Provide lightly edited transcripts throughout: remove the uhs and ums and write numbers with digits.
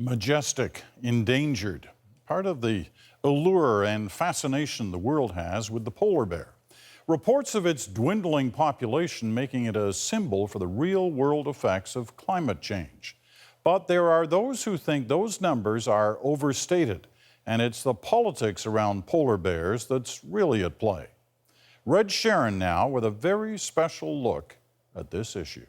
Majestic, endangered, part of the allure and fascination the world has with the polar bear. Reports of its dwindling population making it a symbol for the real-world effects of climate change. But there are those who think those numbers are overstated, and it's the politics around polar bears that's really at play. Red Sharon now with a very special look at this issue.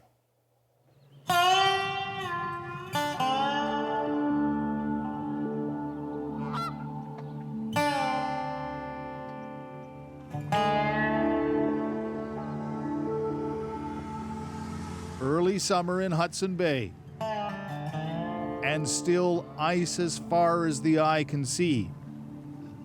Early summer in Hudson Bay, and still ice as far as the eye can see.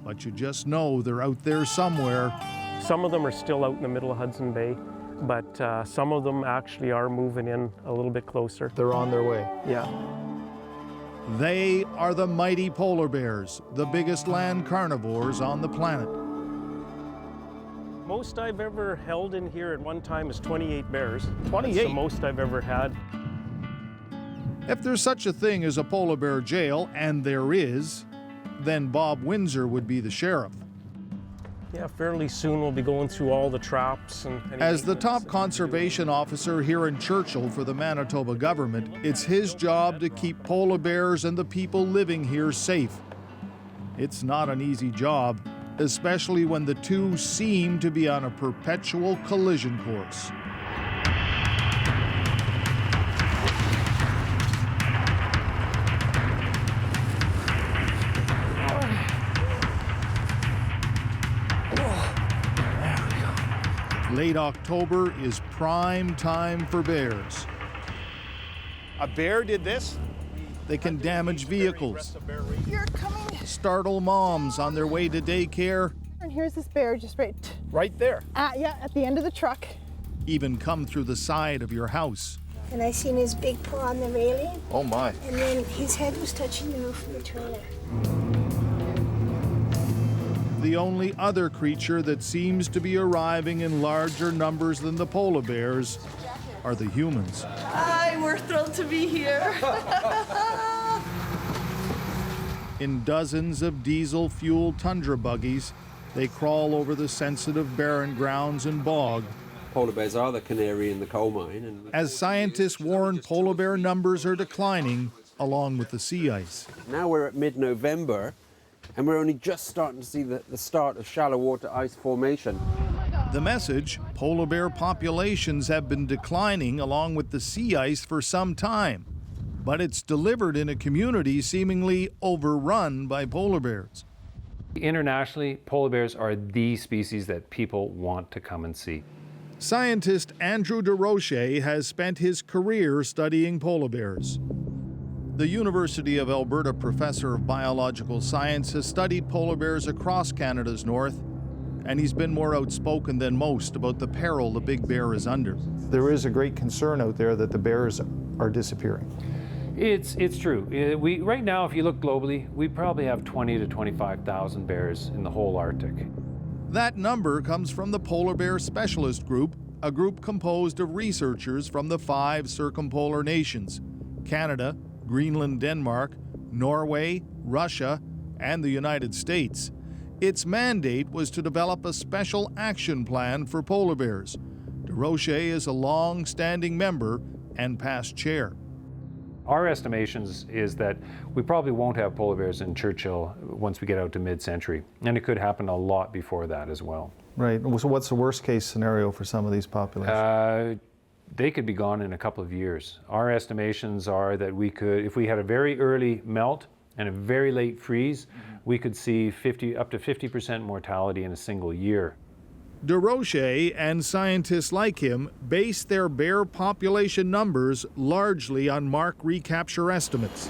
But you just know they're out there somewhere. Some of them are still out in the middle of Hudson Bay, but some of them actually are moving in a little bit closer. They're on their way. Yeah. They are the mighty polar bears, the biggest land carnivores on the planet. Most I've ever held in here at one time is 28 bears. 28? That's the most I've ever had. If there's such a thing as a polar bear jail, and there is, then Bob Windsor would be the sheriff. Yeah, fairly soon we'll be going through all the traps and As the top conservation officer here in Churchill for the Manitoba government, it's his job to keep polar bears and the people living here safe. It's not an easy job, especially when the two seem to be on a perpetual collision course. Late October is prime time for bears. A bear did this? They can damage vehicles, You're coming. startle moms on their way to daycare, And here's this bear just Right there. at the end of the truck. even come through the side of your house. And I seen his big paw on the railing, Oh my. and then his head was touching the roof of the trailer. The only other creature that seems to be arriving in larger numbers than the polar bears are the humans. Hi, we're thrilled to be here. In dozens of diesel-fueled tundra buggies, they crawl over the sensitive barren grounds and bog. Polar bears are the canary in the coal mine. And As scientists warn polar bear numbers are declining, along with the sea ice. now we're at mid-November, and we're only just starting to see the start of shallow water ice formation. The message, polar bear populations have been declining along with the sea ice for some time, but it's delivered in a community seemingly overrun by polar bears. Internationally, polar bears are the species that people want to come and see. Scientist Andrew DeRoche has spent his career studying polar bears. The University of Alberta professor of biological science has studied polar bears across Canada's north, and he's been more outspoken than most about the peril the big bear is under. There is a great concern out there that the bears are disappearing. It's true. Right now, if you look globally, we probably have 20 to 25,000 bears in the whole Arctic. That number comes from the Polar Bear Specialist Group, a group composed of researchers from the 5 circumpolar nations: Canada, Greenland, Denmark, Norway, Russia, and the United States. Its mandate was to develop a special action plan for polar bears. DeRoche is a long-standing member and past chair. Our estimations is that we probably won't have polar bears in Churchill once we get out to mid-century, and it could happen a lot before that as well. Right. So what's the worst case scenario for some of these populations? They could be gone in a couple of years. Our estimations are that we could, if we had a very early melt and a very late freeze, we could see up to 50% mortality in a single year. DeRoche and scientists like him base their bear population numbers largely on mark recapture estimates.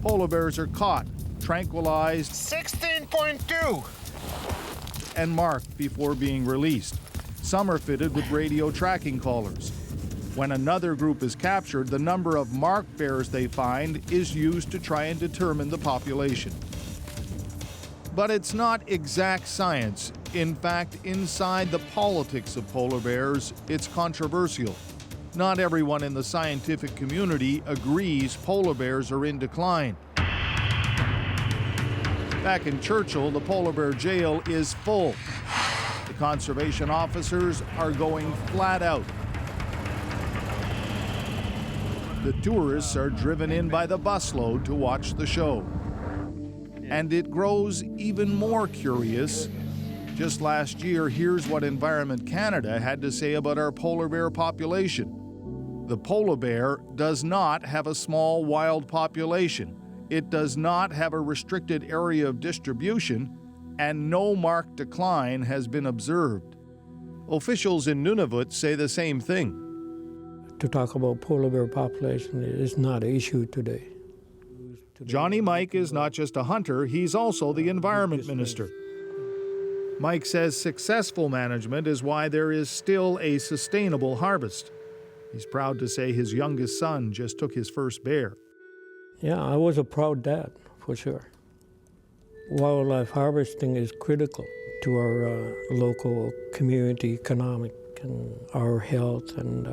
Polar bears are caught, tranquilized, 16.2. and marked before being released. Some are fitted with radio tracking collars. When another group is captured, the number of marked bears they find is used to try and determine the population. But it's not exact science. In fact, inside the politics of polar bears, it's controversial. not everyone in the scientific community agrees polar bears are in decline. Back in Churchill, the polar bear jail is full. The conservation officers are going flat out. The tourists are driven in by the busload to watch the show. And it grows even more curious. Just last year, here's what Environment Canada had to say about our polar bear population. The polar bear does not have a small wild population. It does not have a restricted area of distribution, and no marked decline has been observed. Officials in Nunavut say the same thing. To talk about polar bear population is not an issue today. Johnny Mike is not just a hunter, he's also the environment minister. Mike says successful management is why there is still a sustainable harvest. He's proud to say his youngest son just took his first bear. Yeah, I was a proud dad, for sure. Wildlife harvesting is critical to our local community economic and our health and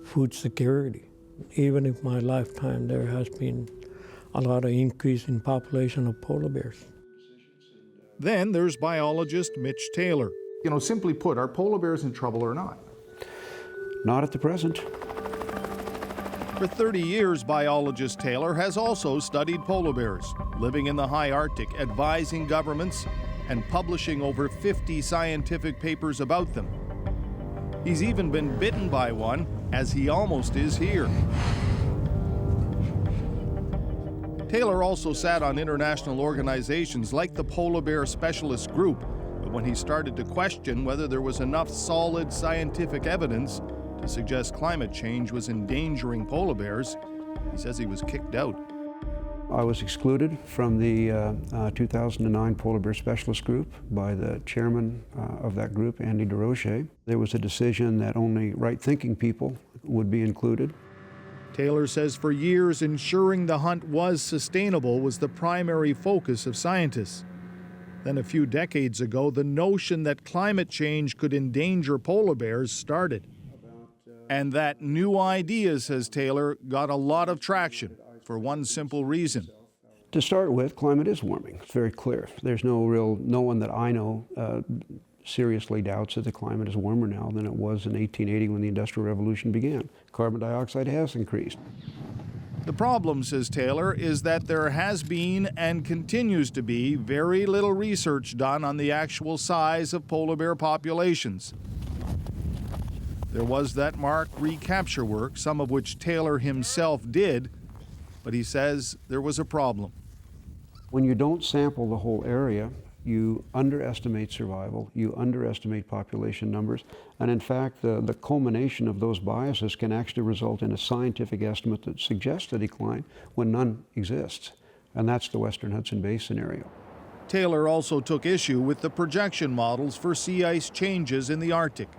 food security. Even in my lifetime, there has been a lot of increase in population of polar bears. Then there's biologist Mitch Taylor. You know, simply put, are polar bears in trouble or not? Not at the present. For 30 years, biologist Taylor has also studied polar bears, living in the high Arctic, advising governments, and publishing over 50 scientific papers about them. He's even been bitten by one, as he almost is here. Taylor also sat on international organizations like the Polar Bear Specialist Group, but when he started to question whether there was enough solid scientific evidence to suggest climate change was endangering polar bears, he says he was kicked out. I was excluded from the 2009 Polar Bear Specialist Group by the chairman of that group, Andy DeRoche. There was a decision that only right-thinking people would be included. Taylor says for years, ensuring the hunt was sustainable was the primary focus of scientists. Then a few decades ago, the notion that climate change could endanger polar bears started. And that new idea, says Taylor, got a lot of traction for one simple reason. To start with, climate is warming. It's very clear. There's no one that I know seriously doubts that the climate is warmer now than it was in 1880 when the Industrial Revolution began. Carbon dioxide has increased. The problem, says Taylor, is that there has been and continues to be very little research done on the actual size of polar bear populations. There was that mark recapture work, some of which Taylor himself did, but he says there was a problem. When you don't sample the whole area, you underestimate survival, you underestimate population numbers, and in fact, the culmination of those biases can actually result in a scientific estimate that suggests a decline when none exists, and that's the Western Hudson Bay scenario. Taylor also took issue with the projection models for sea ice changes in the Arctic.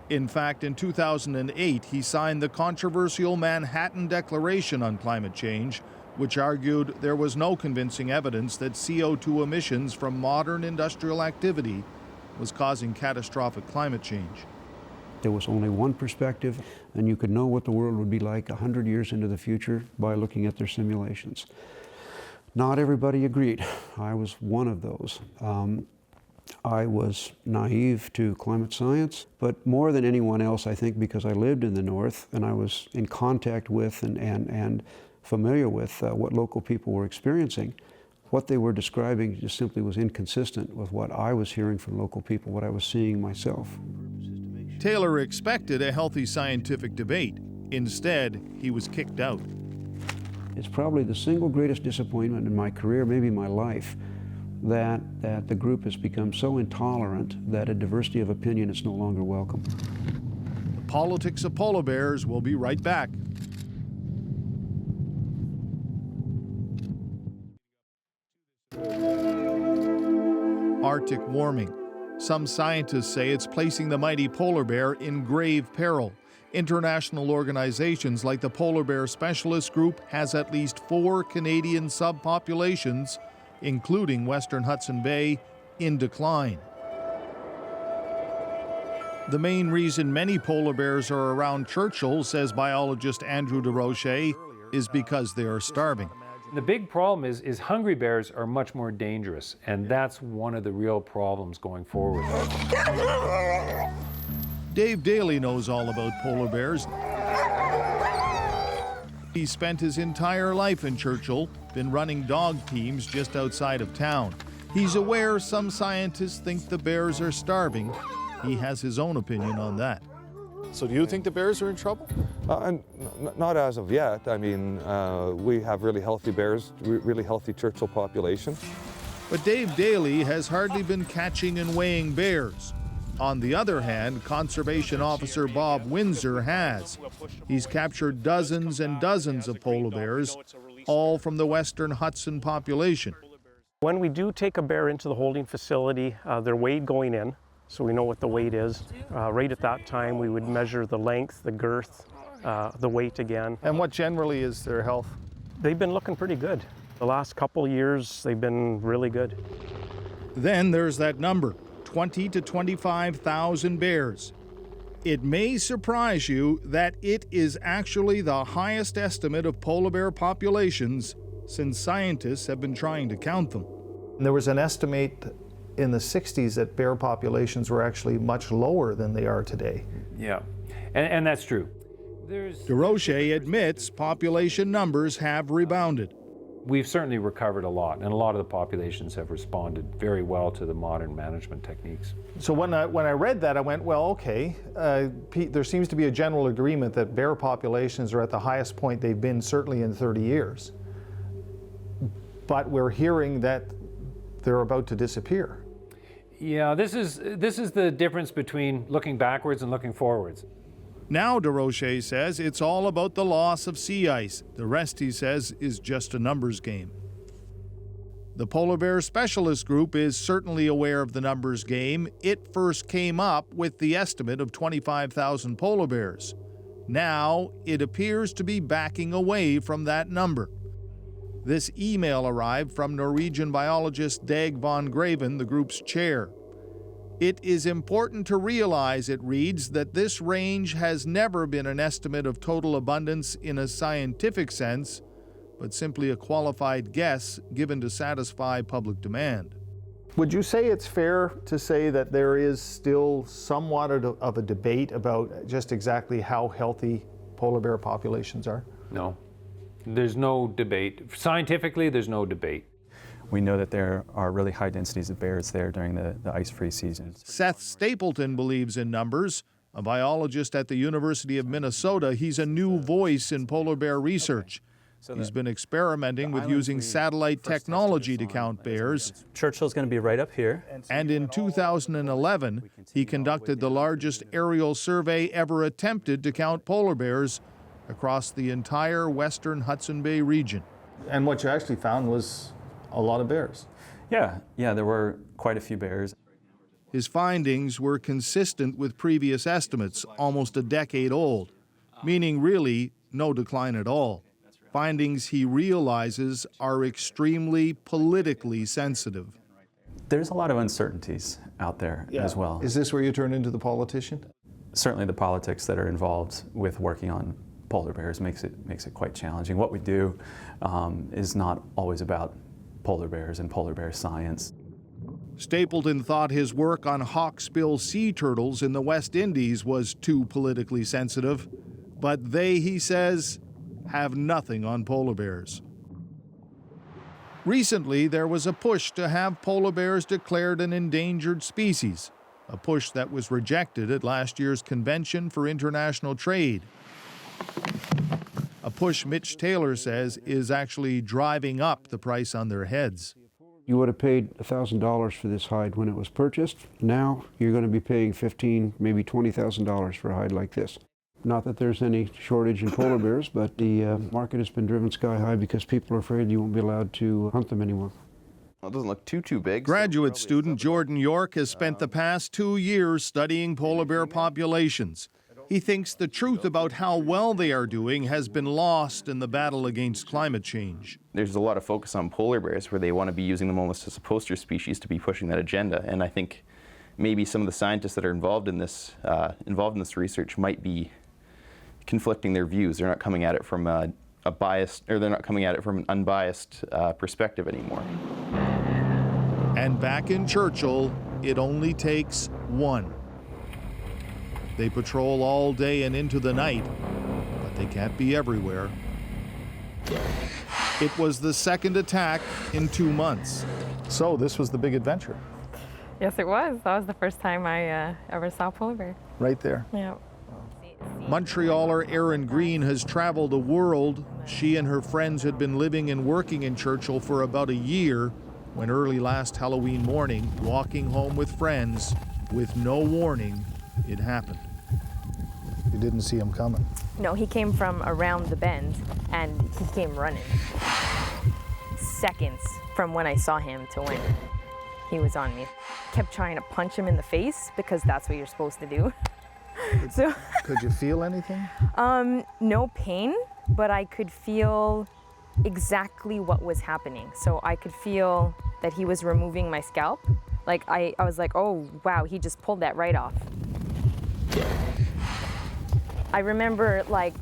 In fact, in 2008, he signed the controversial Manhattan Declaration on Climate Change, which argued there was no convincing evidence that CO2 emissions from modern industrial activity was causing catastrophic climate change. There was only one perspective, and you could know what the world would be like 100 years into the future by looking at their simulations. Not everybody agreed. I was one of those. I was naive to climate science, but more than anyone else, I think, because I lived in the North and I was in contact with and familiar with what local people were experiencing, what they were describing just simply was inconsistent with what I was hearing from local people, what I was seeing myself. Taylor expected a healthy scientific debate. Instead, he was kicked out. It's probably the single greatest disappointment in my career, maybe my life, that the group has become so intolerant that a diversity of opinion is no longer welcome. The Politics of Polar Bears will be right back. Arctic warming. Some scientists say it's placing the mighty polar bear in grave peril. International organizations like the Polar Bear Specialist Group has at least 4 Canadian subpopulations, including Western Hudson Bay, in decline. The main reason many polar bears are around Churchill, says biologist Andrew DeRoche, is because they are starving. The big problem is hungry bears are much more dangerous, and that's one of the real problems going forward. Dave Daly knows all about polar bears. He spent his entire life in Churchill, been running dog teams just outside of town. He's aware some scientists think the bears are starving. He has his own opinion on that. So do you think the bears are in trouble? Not as of yet. I mean, we have really healthy bears, really healthy Churchill population. But Dave Daly has hardly been catching and weighing bears. On the other hand, Conservation Officer Bob Windsor has. He's captured dozens and dozens of polar bears, all from the western Hudson population. When we do take a bear into the holding facility, they're weighed going in, so we know what the weight is. Right at that time, we would measure the length, the girth, the weight again. And what generally is their health? They've been looking pretty good. The last couple years, they've been really good. Then there's that number, 20 to 25,000 bears. It may surprise you that it is actually the highest estimate of polar bear populations since scientists have been trying to count them. There was an estimate in the 60s that bear populations were actually much lower than they are today. Yeah, and that's true. DeRoche admits population numbers have rebounded. We've certainly recovered a lot, and a lot of the populations have responded very well to the modern management techniques. So when I read that, I went, well, okay, Pete, there seems to be a general agreement that bear populations are at the highest point they've been certainly in 30 years. But we're hearing that they're about to disappear. Yeah, this is the difference between looking backwards and looking forwards. Now, DeRoche says it's all about the loss of sea ice. The rest, he says, is just a numbers game. The Polar Bear Specialist Group is certainly aware of the numbers game. It first came up with the estimate of 25,000 polar bears. Now, it appears to be backing away from that number. This email arrived from Norwegian biologist Dag von Graven, the group's chair. It is important to realize, it reads, that this range has never been an estimate of total abundance in a scientific sense, but simply a qualified guess given to satisfy public demand. Would you say it's fair to say that there is still somewhat of a debate about just exactly how healthy polar bear populations are? No, there's no debate. Scientifically, there's no debate. We know that there are really high densities of bears there during the ice-free season. Seth Stapleton believes in numbers. A biologist at the University of Minnesota, he's a new voice in polar bear research. He's been experimenting with using satellite technology to count bears. Churchill's going to be right up here. And in 2011, he conducted the largest aerial survey ever attempted to count polar bears across the entire western Hudson Bay region. And what you actually found was a lot of bears. Yeah, there were quite a few bears. His findings were consistent with previous estimates, almost a decade old, meaning really no decline at all. Findings he realizes are extremely politically sensitive. There's a lot of uncertainties out there as well. Is this where you turn into the politician? Certainly the politics that are involved with working on polar bears makes it quite challenging. What we do is not always about polar bears and polar bear science. Stapleton thought his work on hawksbill sea turtles in the West Indies was too politically sensitive, but they, he says, have nothing on polar bears. Recently, there was a push to have polar bears declared an endangered species, a push that was rejected at last year's Convention for International Trade. A push Mitch Taylor says is actually driving up the price on their heads. You would have paid $1,000 for this hide when it was purchased. Now you're going to be paying $15,000, maybe $20,000 for a hide like this. Not that there's any shortage in polar bears, but the market has been driven sky high because people are afraid you won't be allowed to hunt them anymore. Well, it doesn't look too big. Graduate student Jordan York has spent the past 2 years studying polar bear populations. He thinks the truth about how well they are doing has been lost in the battle against climate change. There's a lot of focus on polar bears where they want to be using them almost as a poster species to be pushing that agenda, and I think maybe some of the scientists that are involved in this research might be conflicting their views. They're not coming at it from a biased, or they're not coming at it from an unbiased perspective anymore. And back in Churchill, it only takes one. They patrol all day and into the night, but they can't be everywhere. It was the second attack in 2 months. So this was the big adventure, Yes, it was. That was the first time I ever saw a polar bear. right there. Yeah. Montrealer Erin Green has traveled the world. She and her friends had been living and working in Churchill for about a year when early last Halloween morning, walking home with friends, with no warning, it happened. You didn't see him coming. No, he came from around the bend and he came running. Seconds from when I saw him to when he was on me. Kept trying to punch him in the face because that's what you're supposed to do. So Could you feel anything? no pain, but I could feel exactly what was happening. So I could feel that he was removing my scalp. Like I was like, oh wow, he just pulled that right off. I remember like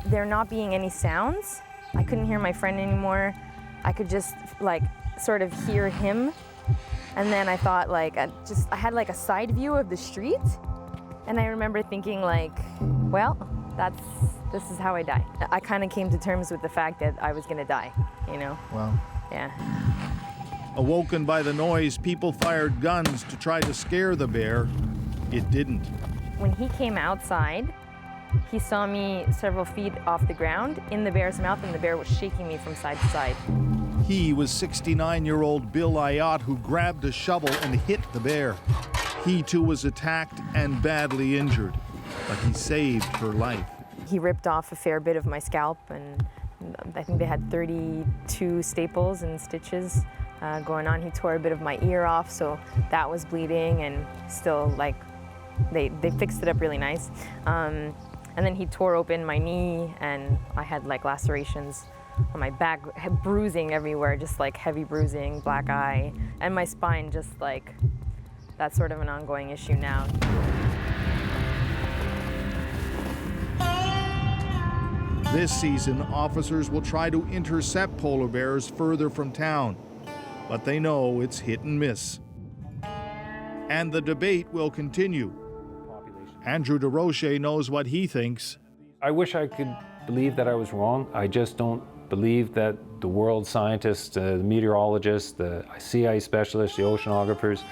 there not being any sounds. I couldn't hear my friend anymore. I could just like sort of hear him. And then I thought like, I had like a side view of the street. And I remember thinking like, well, this is how I die. I kind of came to terms with the fact that I was gonna die, you know? Wow. Yeah. Awoken by the noise, people fired guns to try to scare the bear. It didn't. When he came outside, he saw me several feet off the ground in the bear's mouth, and the bear was shaking me from side to side. He was 69-year-old Bill Ayotte, who grabbed a shovel and hit the bear. He too was attacked and badly injured, but he saved her life. He ripped off a fair bit of my scalp, and I think they had 32 staples and stitches going on. He tore a bit of my ear off, so that was bleeding, and still like they fixed it up really nice. And then he tore open my knee, and I had like lacerations on my back, bruising everywhere, just like heavy bruising, black eye, and my spine just like, that's sort of an ongoing issue now. This season, officers will try to intercept polar bears further from town, but they know it's hit and miss. And the debate will continue. Andrew DeRoche knows what he thinks. I wish I could believe that I was wrong. I just don't believe that the world scientists, the meteorologists, the sea ice specialists, the oceanographers,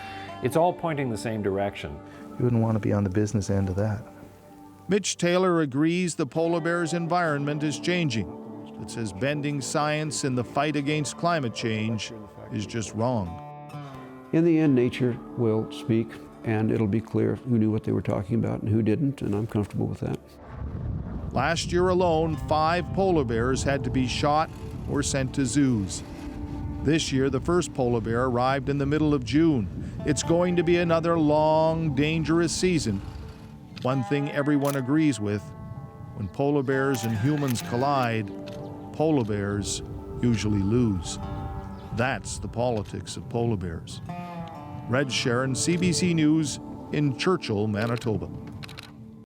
it's all pointing the same direction. You wouldn't want to be on the business end of that. Mitch Taylor agrees the polar bear's environment is changing, but says bending science in the fight against climate change is just wrong. In the end, nature will speak, and it'll be clear who knew what they were talking about and who didn't, and I'm comfortable with that. Last year alone, 5 polar bears had to be shot or sent to zoos. This year, the first polar bear arrived in the middle of June. It's going to be another long, dangerous season. One thing everyone agrees with, when polar bears and humans collide, polar bears usually lose. That's the politics of polar bears. Red Sharon, CBC News in Churchill, Manitoba.